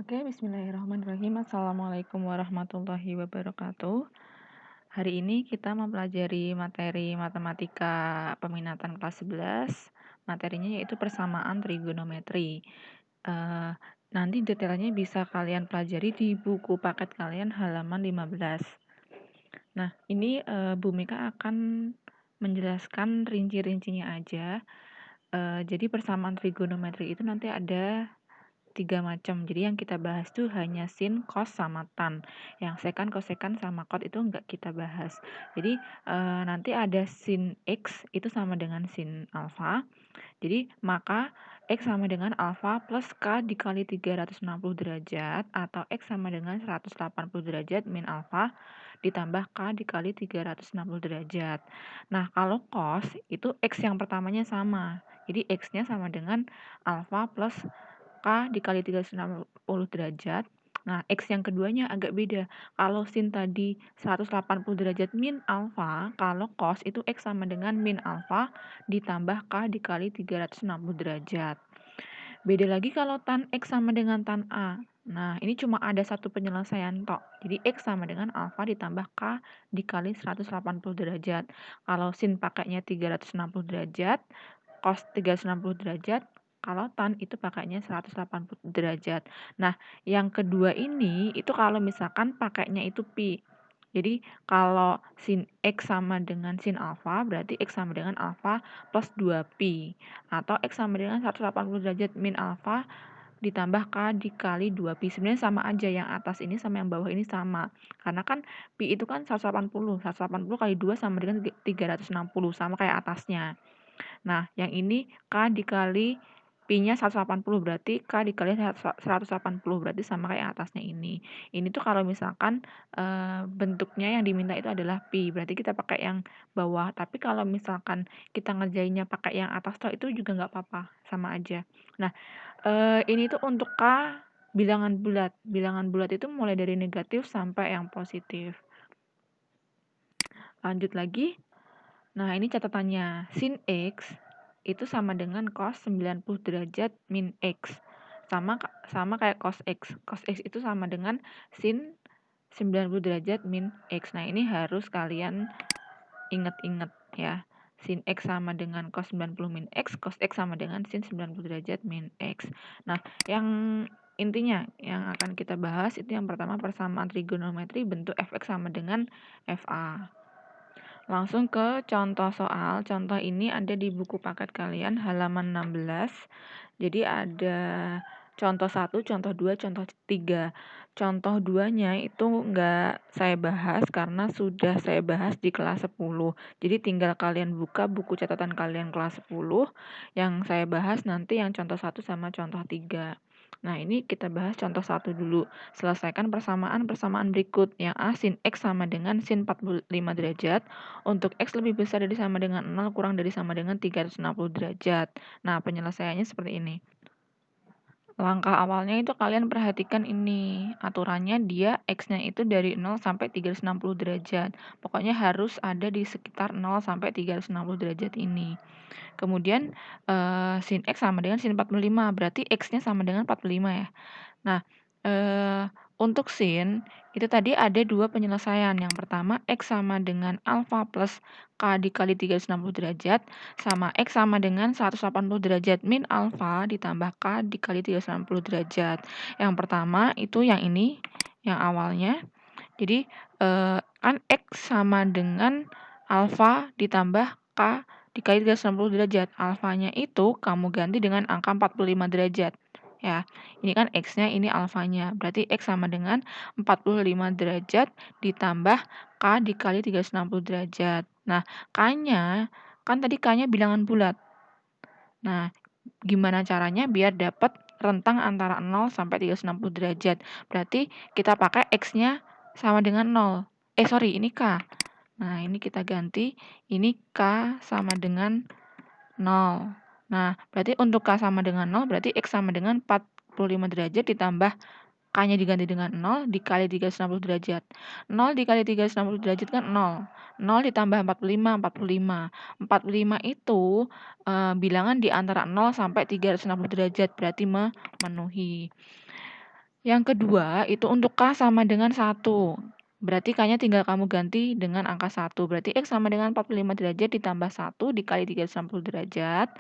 Oke, bismillahirrahmanirrahim. Assalamualaikum warahmatullahi wabarakatuh. Hari ini kita mempelajari materi matematika peminatan kelas 11. Materinya yaitu persamaan trigonometri. Eh, Nanti detailnya bisa kalian pelajari di buku paket kalian halaman 15. Nah, ini Bu Mika akan menjelaskan rinci-rincinya aja. Jadi persamaan trigonometri itu nanti ada 3 macam. Jadi yang kita bahas tuh hanya sin, cos, sama tan. Yang sekan, kosekan, sama kot itu enggak kita bahas. Jadi nanti ada sin X itu sama dengan sin alfa. Jadi maka X sama dengan alfa plus K dikali 360 derajat atau X sama dengan 180 derajat min alfa ditambah K dikali 360 derajat. Nah, kalau cos itu X yang pertamanya sama. Jadi X-nya sama dengan alfa plus K dikali 360 derajat. Nah, X yang keduanya agak beda. Kalau sin tadi 180 derajat min alfa, kalau cos itu X sama dengan min alfa ditambah K dikali 360 derajat. Beda lagi kalau tan X sama dengan tan A. Nah, ini cuma ada satu penyelesaian tok. Jadi X sama dengan alfa ditambah K dikali 180 derajat. Kalau sin pakainya 360 derajat, cos 360 derajat, kalau tan itu pakainya 180 derajat. Nah, yang kedua ini itu kalau misalkan pakainya itu pi. Jadi kalau sin X sama dengan sin alfa, berarti X sama dengan alfa plus 2pi. Atau X sama dengan 180 derajat min alfa ditambah K dikali 2pi. Sebenarnya sama aja, yang atas ini sama yang bawah ini sama. Karena kan pi itu kan 180. 180 kali 2 sama dengan 360, sama kayak atasnya. Nah, yang ini K dikali Pi-nya 180, berarti K dikali 180, berarti sama kayak atasnya ini. Ini tuh kalau misalkan bentuknya yang diminta itu adalah Pi, berarti kita pakai yang bawah. Tapi kalau misalkan kita ngerjainnya pakai yang atas tuh itu juga nggak apa-apa, sama aja. Nah, ini tuh untuk K bilangan bulat. Bilangan bulat itu mulai dari negatif sampai yang positif. Lanjut lagi. Nah, ini catatannya. Sin X itu sama dengan cos 90 derajat min X. Sama kayak cos X. Cos X itu sama dengan sin 90 derajat min X. Nah, ini harus kalian ingat-ingat ya. Sin X sama dengan cos 90 min X, cos X sama dengan sin 90 derajat min X. Nah, yang intinya yang akan kita bahas itu yang pertama persamaan trigonometri bentuk fx sama dengan fa. Langsung ke contoh soal. Contoh ini ada di buku paket kalian halaman 16. Jadi ada contoh 1, contoh 2, contoh 3. Contoh 2-nya itu enggak saya bahas karena sudah saya bahas di kelas 10. Jadi tinggal kalian buka buku catatan kalian kelas 10. Yang saya bahas nanti yang contoh 1 sama contoh 3. Nah, ini kita bahas contoh 1 dulu. Selesaikan persamaan berikut. Yang A, sin X sama dengan sin 45 derajat. Untuk X lebih besar dari sama dengan 0, kurang dari sama dengan 360 derajat. Nah, penyelesaiannya seperti ini. Langkah awalnya itu kalian perhatikan ini. Aturannya dia X-nya itu dari 0 sampai 360 derajat. Pokoknya harus ada di sekitar 0 sampai 360 derajat ini. Kemudian sin X sama dengan sin 45. Berarti X-nya sama dengan 45 ya. Nah, untuk sin, itu tadi ada dua penyelesaian. Yang pertama, X sama dengan alfa plus K dikali 360 derajat, sama X sama dengan 180 derajat min alfa ditambah K dikali 360 derajat. Yang pertama, itu yang ini, yang awalnya. Jadi, kan X sama dengan alfa ditambah K dikali 360 derajat. Alfanya itu kamu ganti dengan angka 45 derajat. Ya, ini kan X-nya, ini alfanya. Berarti X sama dengan 45 derajat ditambah K dikali 360 derajat. Nah, K-nya, kan tadi K-nya bilangan bulat. Nah, gimana caranya biar dapat rentang antara 0 sampai 360 derajat. Berarti kita pakai X-nya sama dengan 0. Ini K. Nah, ini kita ganti. Ini K sama dengan 0. Nah, berarti untuk K sama dengan 0, berarti X sama dengan 45 derajat ditambah K-nya diganti dengan 0 dikali 360 derajat. 0 dikali 360 derajat kan 0. 0 ditambah 45, 45. 45 itu bilangan di antara 0 sampai 360 derajat, berarti memenuhi. Yang kedua, itu untuk K sama dengan 1. Berarti K-nya tinggal kamu ganti dengan angka 1. Berarti X sama dengan 45 derajat ditambah 1 dikali 360 derajat.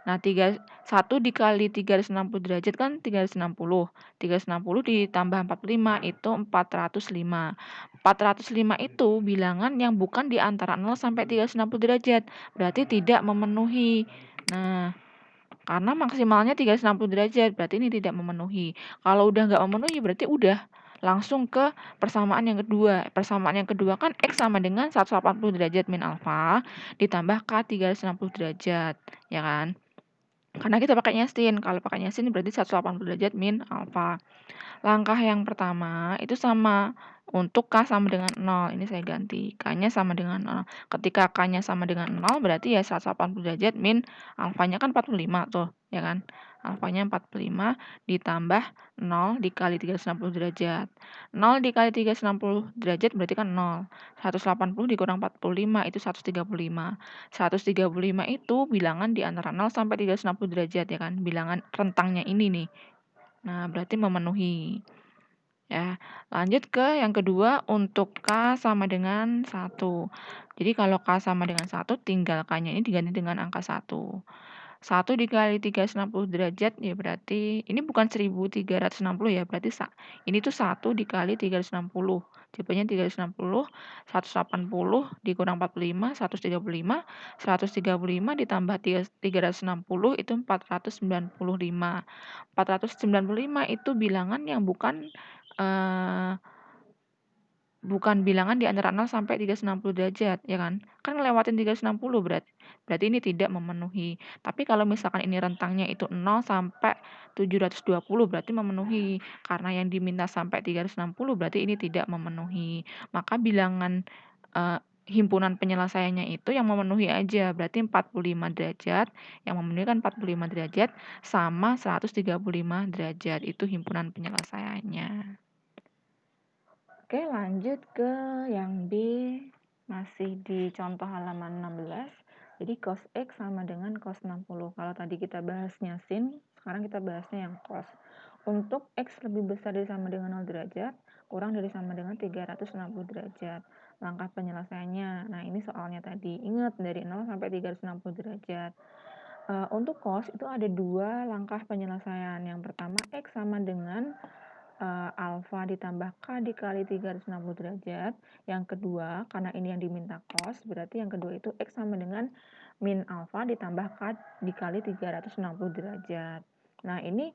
Nah, 1 dikali 360 derajat kan 360. 360 ditambah 45 itu 405. 405 itu bilangan yang bukan di antara 0 sampai 360 derajat. Berarti tidak memenuhi. Nah, karena maksimalnya 360 derajat, berarti ini tidak memenuhi. Kalau udah nggak memenuhi, berarti udah langsung ke persamaan yang kedua. Persamaan yang kedua kan X sama dengan 180 derajat min alfa ditambah K 360 derajat, ya kan? Karena kita pakai sin. Kalau pakai sin berarti 180 derajat min alfa. Langkah yang pertama itu sama untuk K sama dengan 0. Ini saya ganti. K-nya sama dengan 0. Ketika K-nya sama dengan 0 berarti ya 180 derajat min alfanya kan 45 tuh, ya kan? Alfanya 45 ditambah 0 dikali 360 derajat. 0 dikali 360 derajat berarti kan 0. 180 dikurang 45 itu 135. 135 itu bilangan di antara 0 sampai 360 derajat, ya kan? Bilangan rentangnya ini nih. Nah, berarti memenuhi. Ya, lanjut ke yang kedua untuk K sama dengan 1. Jadi kalau K sama dengan 1, tinggal K-nya ini diganti dengan angka 1. 1 dikali 360 derajat, ya berarti, ini bukan 1360 ya, berarti ini tuh 1 dikali 360. Jawabannya 360, 180 dikurang 45, 135. 135 ditambah 360 itu 495. 495 itu bilangan yang bukan bilangan di antara 0 sampai 360 derajat, ya kan? Kan ngelewatin 360 berarti ini tidak memenuhi. Tapi kalau misalkan ini rentangnya itu 0 sampai 720 berarti memenuhi. Karena yang diminta sampai 360 berarti ini tidak memenuhi. Maka bilangan himpunan penyelesaiannya itu yang memenuhi aja, berarti 45 derajat. Yang memenuhi kan 45 derajat sama 135 derajat. Itu himpunan penyelesaiannya. Oke, lanjut ke yang B, masih di contoh halaman 16. Jadi cos X sama dengan cos 60. Kalau tadi kita bahasnya sin, sekarang kita bahasnya yang cos. Untuk X lebih besar dari sama dengan 0 derajat, kurang dari sama dengan 360 derajat. Langkah penyelesaiannya, nah ini soalnya tadi. Ingat, dari 0 sampai 360 derajat. Untuk cos itu ada dua langkah penyelesaian. Yang pertama, X sama dengan alfa ditambah K dikali 360 derajat. Yang kedua, karena ini yang diminta cos, berarti yang kedua itu X sama dengan min alfa ditambah K dikali 360 derajat. Nah, ini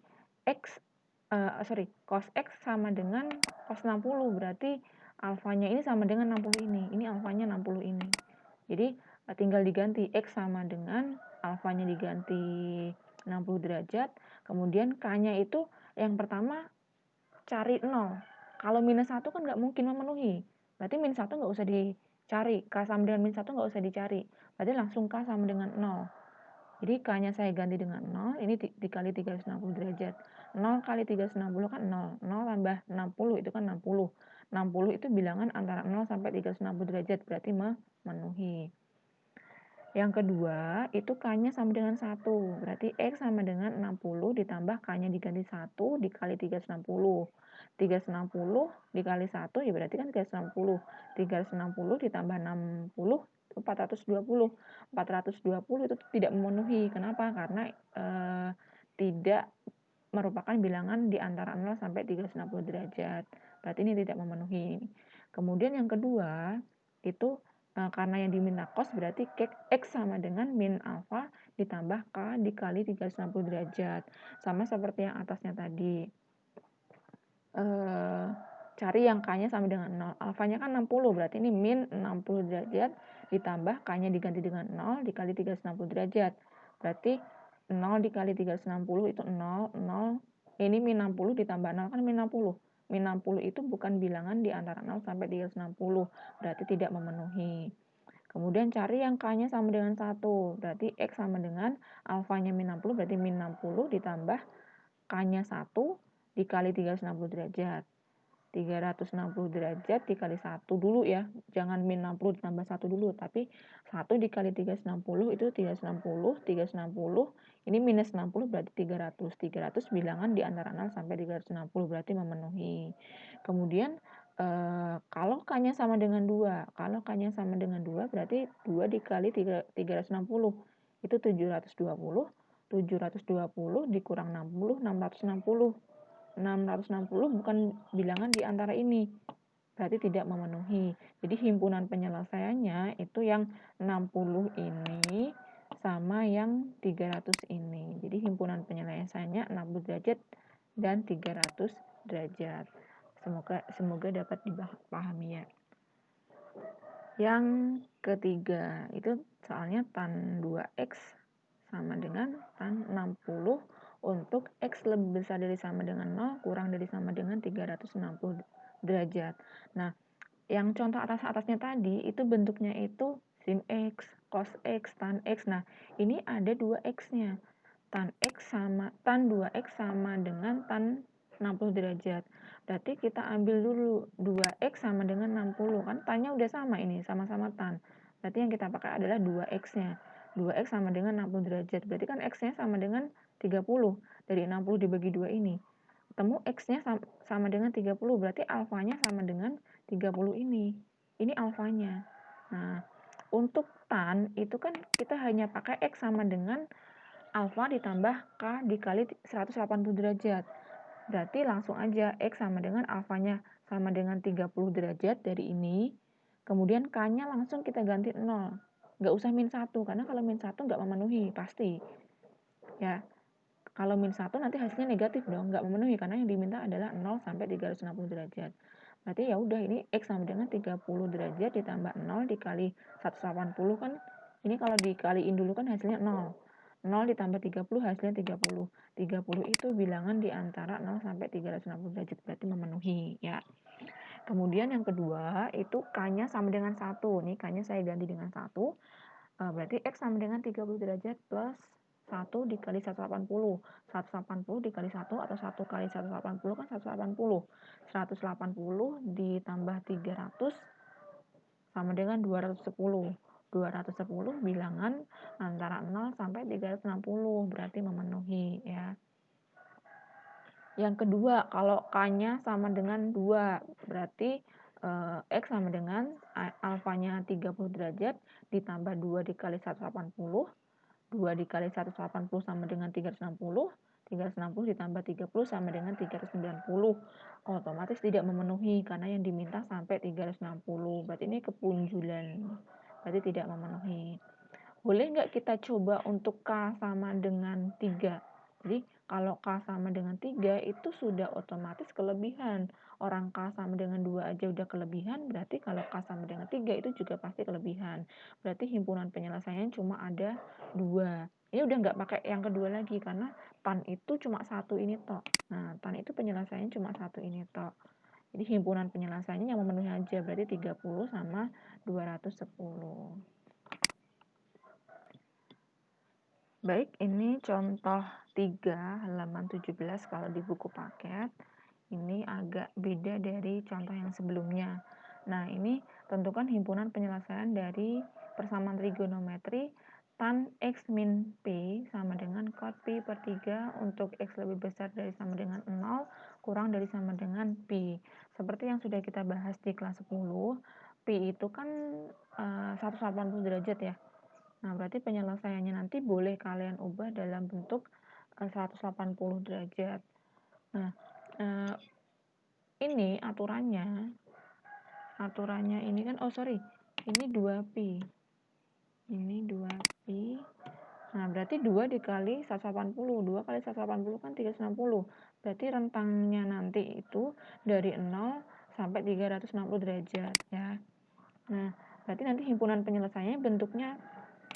cos X sama dengan cos 60, berarti alfanya ini sama dengan 60 ini. Ini alfanya 60 ini. Jadi, tinggal diganti X sama dengan alfanya diganti 60 derajat, kemudian K-nya itu yang pertama cari 0. Kalau minus 1 kan nggak mungkin memenuhi. Berarti min 1 nggak usah dicari. K sama dengan min 1 nggak usah dicari. Berarti langsung K sama dengan 0. Jadi K-nya saya ganti dengan 0. Ini dikali 360 derajat. 0 kali 360 kan 0. 0 tambah 60 itu kan 60. 60 itu bilangan antara 0 sampai 360 derajat. Berarti memenuhi. Yang kedua, itu K-nya sama dengan 1. Berarti X sama dengan 60 ditambah K-nya diganti 1 dikali 360. 360 dikali 1 ya berarti kan 360. 360 ditambah 60 itu 420. 420 itu tidak memenuhi. Kenapa? Karena tidak merupakan bilangan di antara 0 sampai 360 derajat. Berarti ini tidak memenuhi. Kemudian yang kedua, itu karena yang diminta cos berarti X sama dengan min alfa ditambah K dikali 360 derajat. Sama seperti yang atasnya tadi. Cari yang K-nya sama dengan 0. Alfanya kan 60, berarti ini min 60 derajat ditambah K-nya diganti dengan 0 dikali 360 derajat. Berarti 0 dikali 360 itu 0, 0. Ini min 60 ditambah 0 kan min 60. Min 60 itu bukan bilangan di antara 0 sampai 360, berarti tidak memenuhi. Kemudian cari yang K-nya sama dengan 1, berarti X sama dengan alfanya min 60, berarti min 60 ditambah K-nya 1 dikali 360 derajat. 360 derajat dikali 1 dulu ya, jangan min 60 ditambah 1 dulu, tapi 1 dikali 360 itu 360, 360 Ini minus 60 berarti 300. 300 bilangan di antara 0 sampai 360 berarti memenuhi. Kemudian kalau K-nya sama dengan 2. Kalau K-nya sama dengan 2 berarti 2 dikali 360. Itu 720. 720 dikurang 60, 660. 660 bukan bilangan di antara ini. Berarti tidak memenuhi. Jadi himpunan penyelesaiannya itu yang 60 ini sama yang 300 ini. Jadi himpunan penyelesaiannya 60 derajat dan 300 derajat. Semoga dapat dipahami ya. Yang ketiga itu soalnya tan 2x sama dengan tan 60 untuk x lebih besar dari sama dengan 0 kurang dari sama dengan 360 derajat. Nah, yang contoh atas-atasnya tadi itu bentuknya itu sin x, cos x, tan x. Nah, ini ada 2x-nya. Tan 2x sama dengan tan 60 derajat. Berarti kita ambil dulu 2x sama dengan 60 kan tannya udah sama ini, sama-sama tan. Berarti yang kita pakai adalah 2x-nya. 2x sama dengan 60 derajat. Berarti kan x-nya sama dengan 30. Dari 60 dibagi 2 ini. Ketemu x-nya sama dengan 30. Berarti alfanya sama dengan 30 ini. Ini alfanya. Nah, untuk tan itu kan kita hanya pakai x sama dengan alfa ditambah k dikali 180 derajat. Berarti langsung aja x sama dengan alfanya sama dengan 30 derajat dari ini. Kemudian k-nya langsung kita ganti 0. Nggak usah min 1, karena kalau min 1 nggak memenuhi, pasti. Ya, kalau min 1 nanti hasilnya negatif dong, nggak memenuhi, karena yang diminta adalah 0 sampai 360 derajat. Berarti ya udah ini x sama dengan 30 derajat ditambah 0 dikali 180 kan, ini kalau dikaliin dulu kan hasilnya 0. 0 ditambah 30 hasilnya 30. 30 itu bilangan di antara 0 sampai 360 derajat, berarti memenuhi ya. Kemudian yang kedua itu K-nya sama dengan 1. Nih K-nya saya ganti dengan 1. Berarti X sama dengan 30 derajat plus 1 dikali 180. 180 dikali 1 atau 1 kali 180 kan 180. 180 ditambah 300 sama dengan 210. 210 bilangan antara 0 sampai 360 berarti memenuhi ya. Yang kedua, kalau K-nya sama dengan 2, berarti X sama dengan alfanya 30 derajat ditambah 2 dikali 180. 2 dikali 180 sama dengan 360. 360 ditambah 30 sama dengan 390. Otomatis tidak memenuhi karena yang diminta sampai 360. Berarti ini kepunjulan. Berarti tidak memenuhi. Boleh nggak kita coba untuk K sama dengan 3? Jadi kalau K sama dengan 3 itu sudah otomatis kelebihan. Orang K sama dengan 2 aja udah kelebihan, berarti kalau K sama dengan 3 itu juga pasti kelebihan. Berarti himpunan penyelesaian cuma ada 2. Ini udah nggak pakai yang kedua lagi, karena tan itu cuma satu ini tok. Nah, tan itu penyelesaiannya cuma satu ini tok. Jadi himpunan penyelesaiannya yang memenuhi aja, berarti 30 sama 210. Baik, ini contoh 3 halaman 17 kalau di buku paket. Ini agak beda dari contoh yang sebelumnya. Nah, ini tentukan himpunan penyelesaian dari persamaan trigonometri tan x min p sama dengan cot pi per 3 untuk x lebih besar dari sama dengan 0 kurang dari sama dengan pi. Seperti yang sudah kita bahas di kelas 10, pi itu kan 180 derajat ya. Nah, berarti penyelesaiannya nanti boleh kalian ubah dalam bentuk 180 derajat. Nah, ini aturannya ini kan, ini 2pi. Ini 2pi. Nah, berarti 2 dikali 180. 2 kali 180 kan 360. Berarti rentangnya nanti itu dari 0 sampai 360 derajat ya. Nah, berarti nanti himpunan penyelesaiannya bentuknya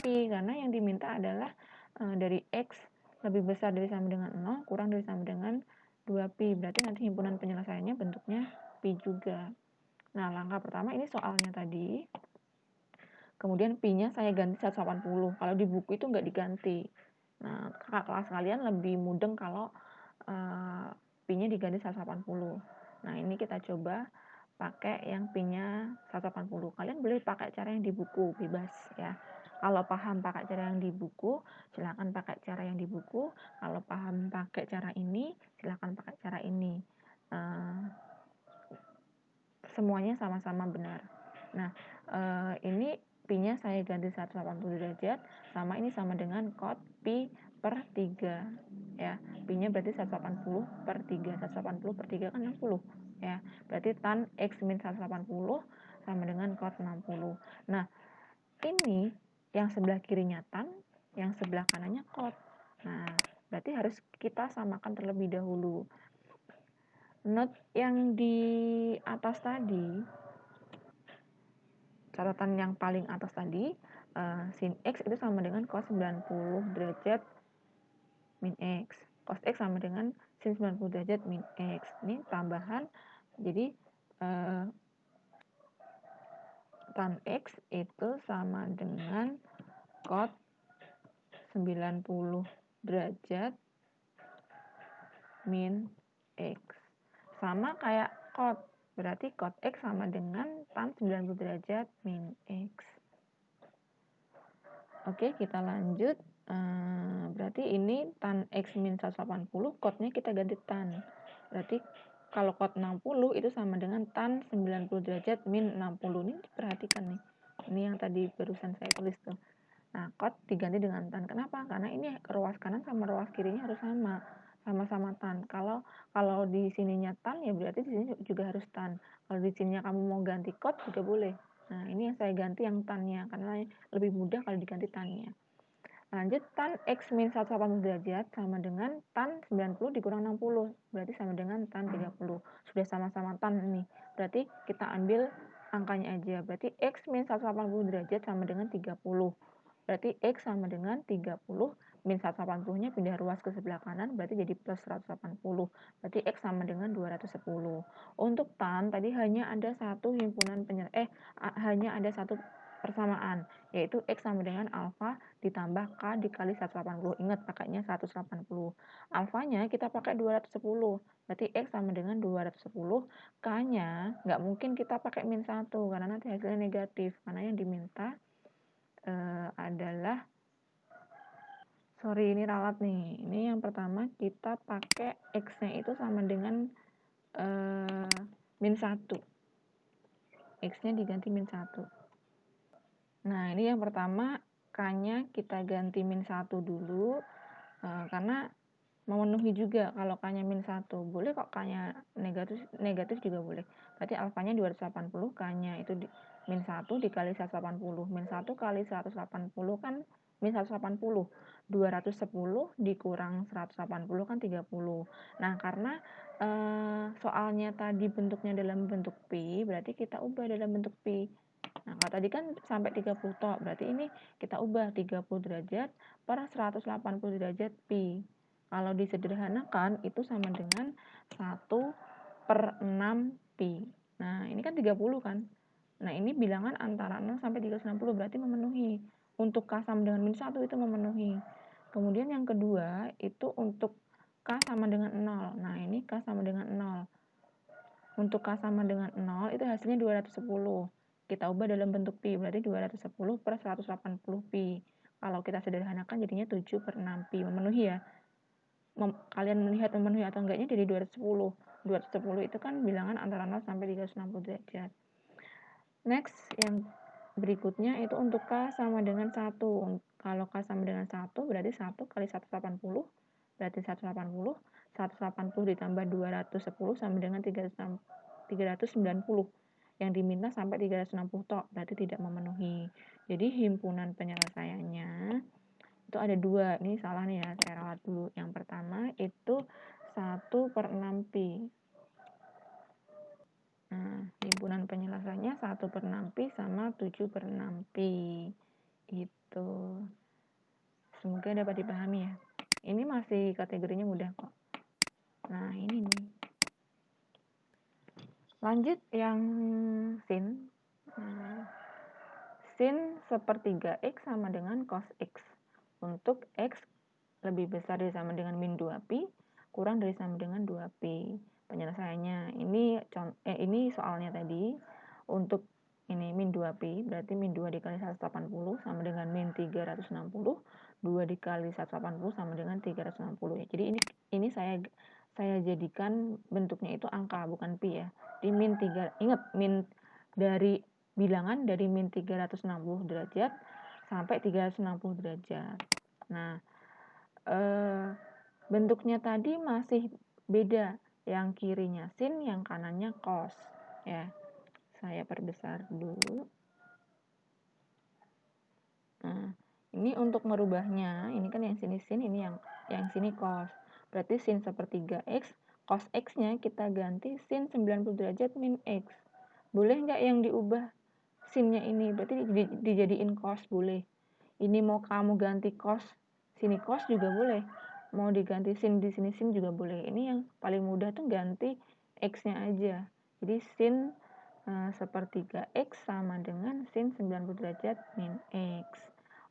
pi, karena yang diminta adalah dari x lebih besar dari sama dengan 0 kurang dari sama dengan 2pi. Berarti nanti himpunan penyelesaiannya bentuknya pi juga. Nah, langkah pertama ini soalnya tadi. Kemudian pi-nya saya ganti 180. Kalau di buku itu nggak diganti. Nah, kakak kelas kalian lebih mudeng kalau pi-nya diganti 180. Nah, ini kita coba pakai yang pi-nya 180. Kalian boleh pakai cara yang di buku, bebas ya. Kalau paham pakai cara yang di buku, silakan pakai cara yang di buku. Kalau paham pakai cara ini, silakan pakai cara ini. Semuanya sama-sama benar. Nah, ini pi-nya saya ganti 180 derajat, sama ini sama dengan cos pi per 3. Ya, pi-nya berarti 180 per 3. 180 per 3 kan 60. Ya, berarti tan x min 180 sama dengan cos 60. Nah, ini yang sebelah kirinya tan, yang sebelah kanannya cos. Nah, berarti harus kita samakan terlebih dahulu. Note yang di atas tadi, catatan yang paling atas tadi, sin X itu sama dengan cos 90 derajat min X. Cos X sama dengan sin 90 derajat min X. Ini tambahan, jadi tan X itu sama dengan cos 90 derajat min X. Sama kayak cot, berarti cot X sama dengan tan 90 derajat min X. Oke, kita lanjut. Berarti ini tan X min 180, cotnya kita ganti tan. Berarti kalau cot 60 itu sama dengan tan 90 derajat min 60. Ini perhatikan nih. Ini yang tadi barusan saya tulis tuh. Nah, cot diganti dengan tan. Kenapa? Karena ini ruas kanan sama ruas kirinya harus sama. Sama-sama tan. Kalau di sininya tan, ya berarti di sini juga harus tan. Kalau di sininya kamu mau ganti cot juga boleh. Nah, ini yang saya ganti yang tannya, karena lebih mudah kalau diganti tannya. Lanjut, tan X min 180 derajat sama dengan tan 90 dikurang 60. Berarti sama dengan tan 30. Sudah sama-sama tan ini. Berarti kita ambil angkanya aja. Berarti X min 180 derajat sama dengan 30. Berarti X sama dengan 30. Min 180-nya pindah ruas ke sebelah kanan, berarti jadi plus 180. Berarti X sama dengan 210. Untuk tan, tadi hanya ada satu himpunan hanya ada satu persamaan, yaitu X sama dengan alfa ditambah K dikali 180. Ingat, pakainya 180. Alfanya kita pakai 210. Berarti X sama dengan 210. K-nya nggak mungkin kita pakai min 1, karena nanti hasilnya negatif. Karena yang diminta adalah, sorry ini ralat nih. Ini yang pertama kita pakai X-nya itu sama dengan min 1. X-nya diganti min 1. Nah, ini yang pertama, K-nya kita ganti min 1 dulu, karena memenuhi juga kalau K-nya min 1. Boleh kok K-nya negatif juga boleh. Berarti alfanya 280, K-nya itu min 1 dikali 180. Min 1 kali 180 kan min 180. 210 dikurang 180 kan 30. Nah, karena soalnya tadi bentuknya dalam bentuk pi, berarti kita ubah dalam bentuk pi. Nah, kalau tadi kan sampai 30 tok, berarti ini kita ubah 30 derajat per 180 derajat pi. Kalau disederhanakan itu sama dengan 1 per 6 pi. Nah, ini kan 30 kan. Nah, ini bilangan antara 0 sampai 360, berarti memenuhi. Untuk K sama dengan min 1 itu memenuhi. Kemudian yang kedua itu untuk K sama dengan 0. Nah, ini K sama dengan 0. Untuk K sama dengan 0 itu hasilnya 210. Kita ubah dalam bentuk pi, berarti 210 per 180 pi. Kalau kita sederhanakan jadinya 7 per 6 pi. Memenuhi ya. Kalian melihat memenuhi atau enggaknya jadi 210. 210 itu kan bilangan antara 0 sampai 360 derajat. Next, yang berikutnya itu untuk K sama dengan 1. Kalau K sama dengan 1 berarti 1 kali 180 berarti 180. 180 ditambah 210 sama dengan 390. Yang diminta sampai 360 tok, berarti tidak memenuhi. Jadi himpunan penyelesaiannya itu ada 2. Ini salah nih ya, saya ralat dulu. Yang pertama itu 1 per 6 pi. Nah, himpunan penyelesaiannya 1 per 6 pi sama 7 per 6 pi. Itu. Semoga dapat dipahami ya. Ini masih kategorinya mudah kok. Nah, ini nih. Lanjut yang sin. Sin sepertiga X sama dengan cos X. Untuk X lebih besar dari sama dengan min 2pi, kurang dari sama dengan 2pi. Penyelesaiannya, ini soalnya tadi. Untuk ini min 2pi, berarti min 2 dikali 180 sama dengan min 360, 2 dikali 180 sama dengan 360 ya. Jadi ini saya jadikan bentuknya itu angka, bukan pi ya. Di min 3, ingat min dari bilangan dari min 360 derajat sampai 360 derajat. Nah, bentuknya tadi masih beda, yang kirinya sin, yang kanannya cos ya. Saya perbesar dulu. Nah, ini untuk merubahnya, ini kan yang sini sin, ini yang sini cos. Berarti sin sepertiga x, cos x-nya kita ganti sin 90 derajat min x. Boleh nggak yang diubah sin-nya ini? Berarti dijadiin cos, boleh. Ini mau kamu ganti cos, sini cos juga boleh. Mau diganti sin di sini sin juga boleh. Ini yang paling mudah tuh ganti x-nya aja. Jadi sin sepertiga x sama dengan sin 90 derajat min x.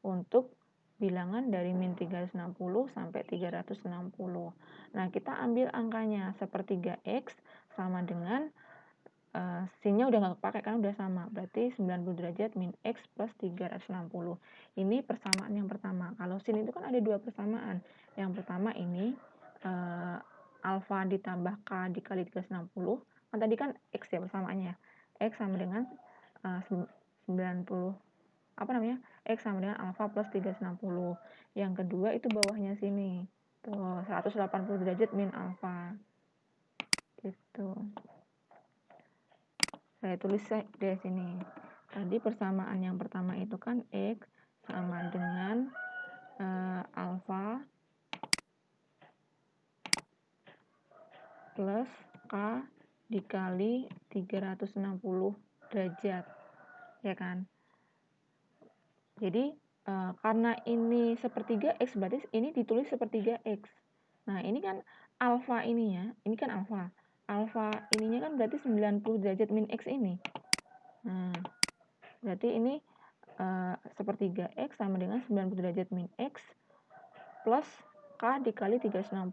Untuk bilangan dari min 360 sampai 360. Nah, kita ambil angkanya. Sepertiga x sama dengan sin-nya udah nggak pakai kan, udah sama. Berarti 90 derajat min x plus 360. Ini persamaan yang pertama. Kalau sin itu kan ada dua persamaan. Yang pertama ini alfa ditambah k dikali 360. Kan tadi kan x ya persamaannya. X sama dengan 90, x sama dengan alfa plus 360. Yang kedua itu bawahnya sini. Tuh, 180 derajat min alfa. Gitu. Saya tulis di sini. Tadi persamaan yang pertama itu kan x sama dengan alfa plus k dikali 360 derajat. Ya kan? Jadi karena ini sepertiga x, berarti ini ditulis sepertiga x. Nah, ini kan alfa ininya, ini kan alfa. Alfa ininya kan berarti 90 derajat min x ini. Nah, berarti ini sepertiga x sama dengan 90 derajat min x plus k dikali 360.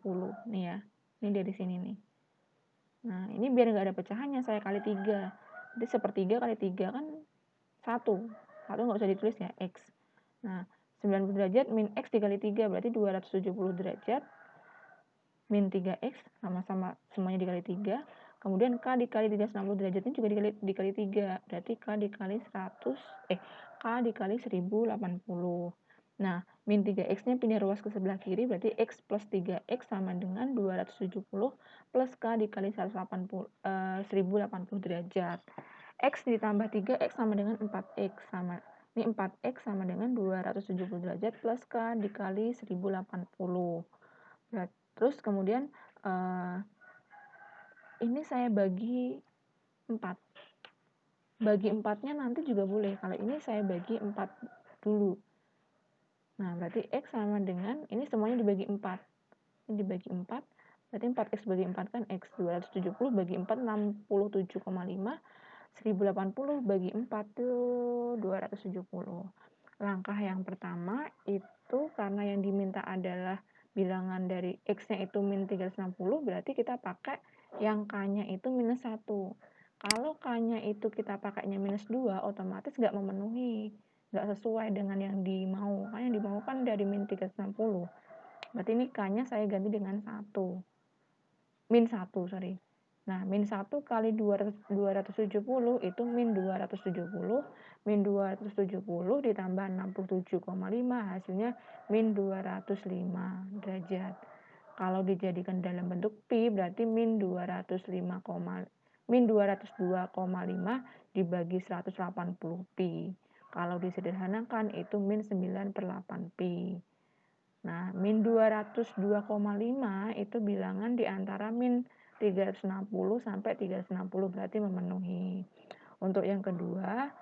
Nih ya, ini dari sini nih. Nah, ini biar nggak ada pecahannya, saya kali 3. Jadi sepertiga kali 3 kan 1. 1 nggak usah ditulis ya, x. Nah, 90 derajat min x dikali 3, berarti 270 derajat min 3x, sama-sama semuanya dikali 3. Kemudian k dikali 360 derajat ini juga dikali 3. Berarti k dikali 1080. Nah, min 3x-nya pindah ruas ke sebelah kiri, berarti x plus 3x sama dengan 270 plus k dikali 1080 derajat. X ditambah 3x sama dengan 4x. Ini 4x sama dengan 270 derajat plus k dikali 1080. Terus kemudian ini saya bagi 4. Bagi 4-nya nanti juga boleh. Kalau ini saya bagi 4 dulu. Nah, berarti x sama dengan, ini semuanya dibagi 4. Ini dibagi 4, berarti 4x bagi 4 kan x. 270 bagi 4, 67,5. 1080 bagi 4 tuh 270. Langkah yang pertama itu karena yang diminta adalah bilangan dari x-nya itu min 360, berarti kita pakai yang k-nya itu minus 1. Kalau k-nya itu kita pakainya minus 2, otomatis nggak memenuhi, nggak sesuai dengan yang dimau. Karena yang dimau kan dari min 360. Berarti ini k-nya saya ganti dengan 1. Min 1, sorry. Nah, min 1 kali 270 itu min 270. Min 270 ditambah 67,5, hasilnya min 205 derajat. Kalau dijadikan dalam bentuk pi, berarti min 202,5 dibagi 180 pi. Kalau disederhanakan itu min 9/8 pi. Nah, min 202,5 itu bilangan di antara min 360 sampai 360, berarti memenuhi. Untuk yang kedua,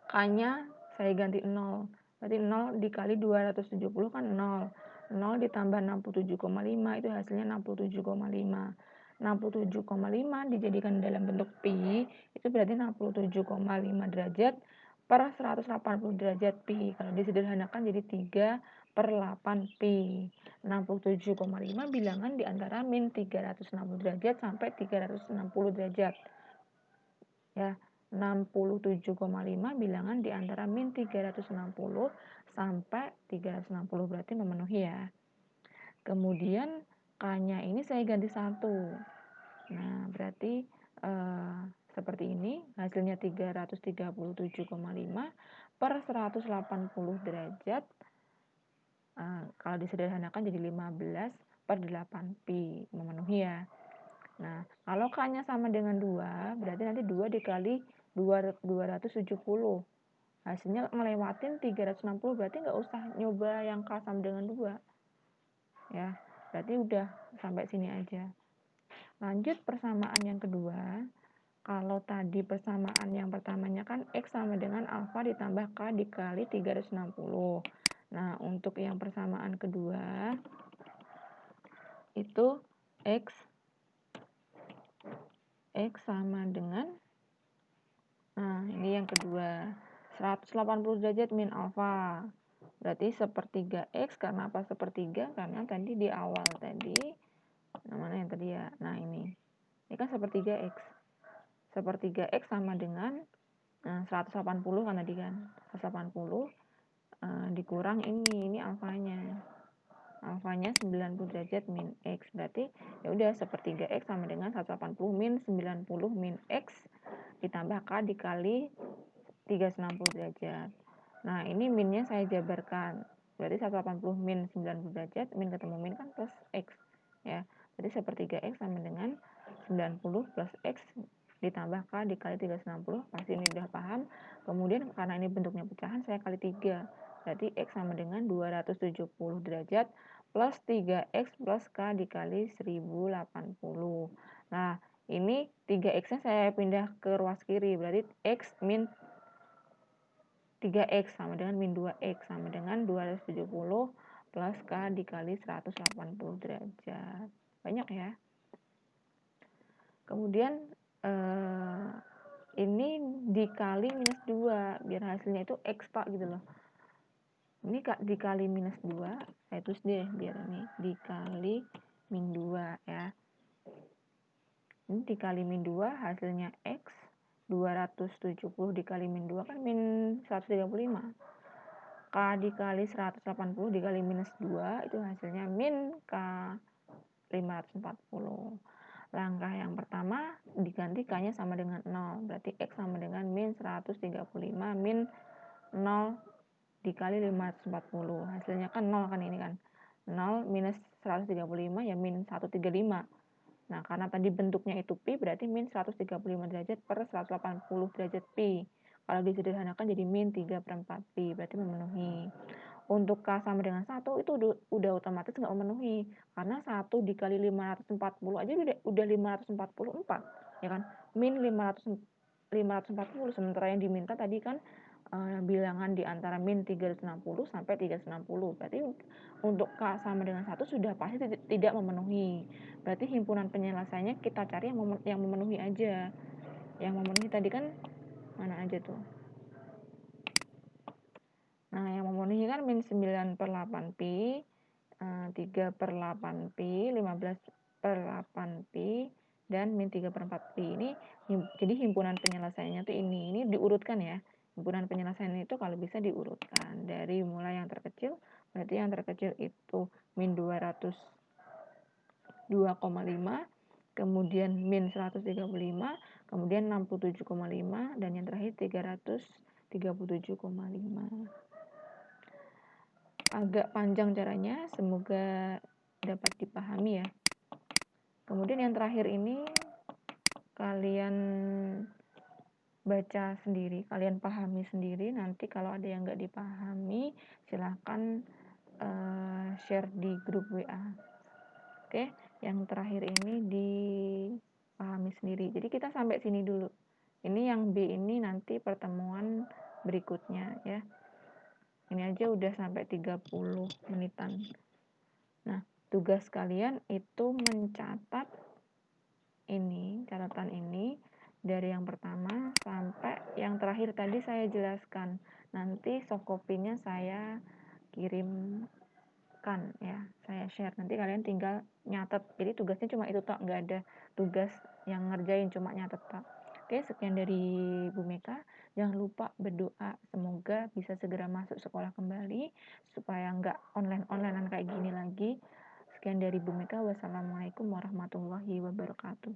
k-nya saya ganti 0. Berarti 0 dikali 270 kan 0. 0 ditambah 67,5 itu hasilnya 67,5. 67,5 dijadikan dalam bentuk pi, itu berarti 67,5 derajat per 180 derajat pi. Kalau disederhanakan jadi 3/8 pi. 67,5 bilangan di antara min 360 derajat sampai 360 derajat. Ya, 67,5 bilangan di antara min 360 sampai 360, berarti memenuhi ya. Kemudian K-nya ini saya ganti 1. Nah, berarti seperti ini, hasilnya 337,5 per 180 derajat. Kalau disederhanakan jadi 15 per 8 pi, memenuhi ya. Nah, kalau K-nya sama dengan 2, berarti nanti 2 dikali 270. Hasilnya ngelewatin 360, berarti nggak usah nyoba yang K sama dengan 2. Ya, berarti udah sampai sini aja. Lanjut persamaan yang kedua. Kalau tadi persamaan yang pertamanya kan X sama dengan alfa ditambah K dikali 360. Nah, untuk yang persamaan kedua, itu X sama dengan, nah ini yang kedua, 180 derajat min alfa. Berarti sepertiga X, karena apa sepertiga? Karena tadi di awal tadi, namanya yang tadi ya, nah ini kan sepertiga X. Sepertiga X sama dengan 180 kan tadi kan, 180 dikurang ini alfanya. Alfanya 90 derajat min X. Berarti ya udah sepertiga X sama dengan 180 min 90 min X ditambah K dikali 360 derajat. Nah, ini minnya saya jabarkan. Berarti 180 min 90 derajat, min ketemu min kan plus X. Ya, jadi sepertiga X sama dengan 90 plus X ditambah K dikali 360. Pasti ini udah paham. Kemudian karena ini bentuknya pecahan, saya kali 3. Berarti X sama dengan 270 derajat plus 3X plus K dikali 1080. Nah, ini 3X-nya saya pindah ke ruas kiri. Berarti X min 3X sama dengan min 2X sama dengan 270 plus K dikali 180 derajat. Banyak ya. Kemudian ini dikali minus 2 biar hasilnya itu X pak gitu loh. Ini dikali minus 2, saya tulis deh biar ini dikali min 2 ya. Ini dikali min 2 hasilnya X. 270 dikali min 2 kan min 135. K dikali 180 dikali minus 2 itu hasilnya min K 540. Langkah yang pertama diganti K-nya sama dengan 0. Berarti X sama dengan min 135 min 0 dikali 540. Hasilnya kan 0 kan ini kan. 0 minus 135 ya min 135. Nah, karena tadi bentuknya itu pi, berarti min 135 derajat per 180 derajat pi. Kalau disederhanakan jadi min 3 per 4 pi, berarti memenuhi. Untuk K sama dengan 1 itu udah otomatis nggak memenuhi. Karena 1 dikali 540 aja udah 544, ya kan? Min 540, sementara yang diminta tadi kan bilangan di antara min 360 sampai 360. Berarti untuk K sama dengan 1 sudah pasti tidak memenuhi. Berarti himpunan penyelesaiannya kita cari yang memenuhi aja. Yang memenuhi tadi kan mana aja tuh. Nah, yang memenuhi kan min 9 per 8 pi, 3 per 8 pi, 15 per 8 pi, dan min 3 per 4 pi. Ini jadi himpunan penyelesaiannya tuh ini diurutkan ya. Himpunan penyelesaian itu kalau bisa diurutkan dari mulai yang terkecil, berarti yang terkecil itu min 202,5, kemudian min 135, kemudian 67,5, dan yang terakhir 337,5. Agak panjang caranya, semoga dapat dipahami ya. Kemudian yang terakhir ini kalian baca sendiri, kalian pahami sendiri. Nanti kalau ada yang nggak dipahami, silahkan share di grup WA. Oke, yang terakhir ini dipahami sendiri. Jadi kita sampai sini dulu. Ini yang B ini nanti pertemuan berikutnya ya. Ini aja udah sampai 30 menitan. Nah, tugas kalian itu mencatat ini, catatan ini dari yang pertama sampai yang terakhir tadi saya jelaskan. Nanti soft copy-nya saya kirimkan ya, saya share. Nanti kalian tinggal nyatet. Jadi tugasnya cuma itu tok, nggak ada tugas yang ngerjain, cuma nyatet tok. Oke, sekian dari Bu Meka. Jangan lupa berdoa semoga bisa segera masuk sekolah kembali supaya nggak online-onlinean kayak gini lagi. Sekian dari Bu Meka. Wassalamualaikum warahmatullahi wabarakatuh.